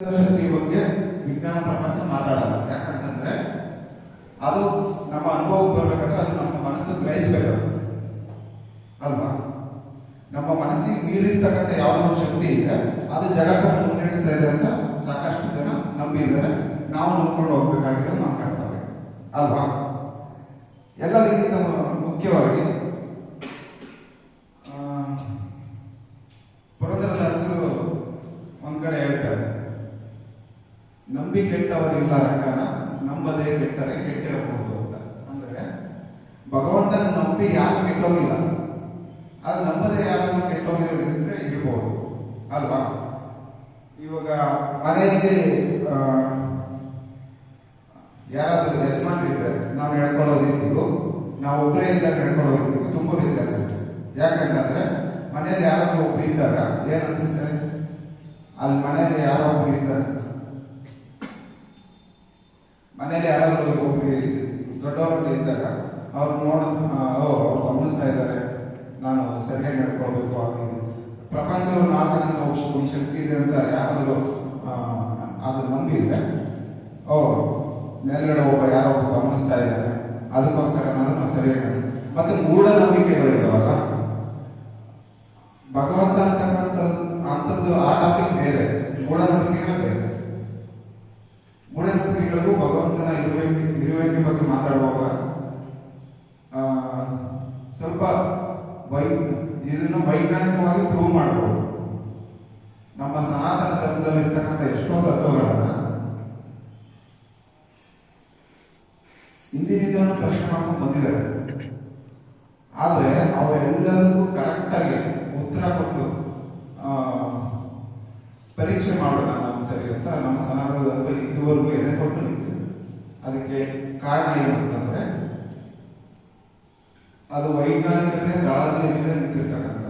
ಶಕ್ತಿಯ ಬಗ್ಗೆ ವಿಜ್ಞಾನ ಪ್ರಪಂಚ ಮಾತಾಡಲ್ಲ. ಯಾಕಂತಂದ್ರೆ ಅದು ನಮ್ಮ ಅನುಭವಕ್ಕೆ ಬರ್ಬೇಕಂದ್ರೆ ಅದು ನಮ್ಮ ಮನಸ್ಸು ಗ್ರಹಿಸಬೇಕು ಅಲ್ವಾ. ನಮ್ಮ ಮನಸ್ಸಿಗೆ ಮೀರಿರ್ತಕ್ಕಂಥ ಯಾವುದೋ ಒಂದು ಶಕ್ತಿ ಇದೆ, ಅದು ಜಗತ್ತನ್ನು ಮುನ್ನಡೆಸ್ತಾ ಇದೆ ಅಂತ ಸಾಕಷ್ಟು ಜನ ನಂಬಿದ್ದಾರೆ. ನಾವು ನಂಬ್ಕೊಂಡು ಹೋಗ್ಬೇಕಾಗಿರೋದು ನಮ್ಮ ಕರ್ತವ್ಯ ಅಲ್ವಾ. ಎಲ್ಲದಕ್ಕಿಂತ ಮುಖ್ಯವಾಗಿ ಪುರಂದರದಾಸರು ಒಂದ್ ಕಡೆ ಹೇಳ್ತಾರೆ, ನಂಬಿ ಕೆಟ್ಟವರಿಲ್ಲ ರಂಗನ, ನಂಬದೇ ಕೆಟ್ಟರೆ ಕೆಟ್ಟಿರಬಹುದು ಅಂತ. ಅಂದ್ರೆ ಭಗವಂತನ ನಂಬಿ ಯಾರು ಕೆಟ್ಟೋಗಿಲ್ಲ, ಅದು ನಂಬದೇ ಯಾರಾದ್ರೂ ಕೆಟ್ಟೋಗಿರೋದಿದ್ರೆ ಇರ್ಬೋದು ಅಲ್ವಾ. ಇವಾಗ ಮನೆಯಲ್ಲಿ ಯಾರಾದ್ರೂ ಯಜಮಾನ್ರಿದ್ರೆ ನಾವು ಹೇಳ್ಕೊಳ್ಳೋದಿದ್ದು, ನಾವು ಒಬ್ಬರೇ ಇದ್ದಾಗ ಹೇಳ್ಕೊಳ್ಳೋದಿದ್ದು ತುಂಬಾ ವ್ಯತ್ಯಾಸ ಇದೆ. ಯಾಕಂತಂದ್ರೆ ಮನೆಯಲ್ಲಿ ಯಾರಾದ್ರೂ ಒಬ್ರು ಇದ್ದಾಗ ಏನ್ ಅನ್ಸುತ್ತೆ, ಅಲ್ಲಿ ಮನೆಯಲ್ಲಿ ಯಾರೋ ಒಬ್ರು ಇದ್ದಾಗ, ಮನೇಲಿ ಯಾರಾದ್ರೂ ಒಬ್ಬರು ದೊಡ್ಡವರಲ್ಲಿ ಇದ್ದಾಗ ಅವ್ರು ಅವ್ರು ಗಮನಿಸ್ತಾ ಇದ್ದಾರೆ, ನಾನು ಸರಿಯಾಗಿ ನಡ್ಕೊಳ್ಬೇಕು. ಆಗಲಿ ಪ್ರಪಂಚದ ನಾಲ್ಕನಂತ ಒಂದು ಶಕ್ತಿ ಇದೆ ಅಂತ ಯಾರಾದರೂ ಅದು ನಂಬಿದ್ರೆ, ಮೇಲ್ಗಡೆ ಯಾರೋ ಒಬ್ಬ ಗಮನಿಸ್ತಾ ಇದ್ದಾರೆ, ಅದಕ್ಕೋಸ್ಕರ ನಾನು ಸರಿಯಾಗಿ ಮತ್ತೆ ಮೂಢನಂಬಿಕೆಗಳಿದಾವಲ್ಲ, ಭಗವಂತ ಅಂತಕ್ಕಂಥದ್ದು ಆ ಟಾಪಿಕ್ ಬೇರೆ, ಮೂಢನಂಬಿಕೆಗಳೇ ಬೇರೆ. ಮೂಢನಂಬಿಕೆಗಳಿಗೂ ಭಗವಂತನ ಇರುವಿಕೆ ಬಗ್ಗೆ ಮಾತಾಡುವಾಗ ಸ್ವಲ್ಪ ಇದನ್ನು ವೈಜ್ಞಾನಿಕವಾಗಿ ಪ್ರೂವ್ ಮಾಡಬಹುದು. ನಮ್ಮ ಸನಾತನ ಧರ್ಮದಲ್ಲಿ ಇರ್ತಕ್ಕಂಥ ಎಷ್ಟೋ ತತ್ವಗಳನ್ನ ಹಿಂದಿನಿಂದಲೂ ಪ್ರಶ್ನೆ ಮಾಡ್ಕೊಂಡು ಬಂದಿದ್ದಾರೆ. ಆದ್ರೆ ಅವೆಲ್ಲರಿಗೂ ಕರೆಕ್ಟ್ ಆಗಿ ಉತ್ತರ ಕೊಟ್ಟು ಪರೀಕ್ಷೆ ಮಾಡೋಣ ನಾವು ಸರಿ ಅಂತ ನಮ್ಮ ಸನಾತನ ಧರ್ಮ ಇದುವರೆಗೂ ಎದೆ ಕೊಟ್ಟು ನಿಂತಿದೆ. ಅದಕ್ಕೆ ಕಾರಣ ಏನು ಅಂತಂದ್ರೆ ಅದು ವೈಜ್ಞಾನಿಕತೆ ದಾಳದ ಮೇಲೆ ನಿಂತಿರ್ತಕ್ಕಂಥ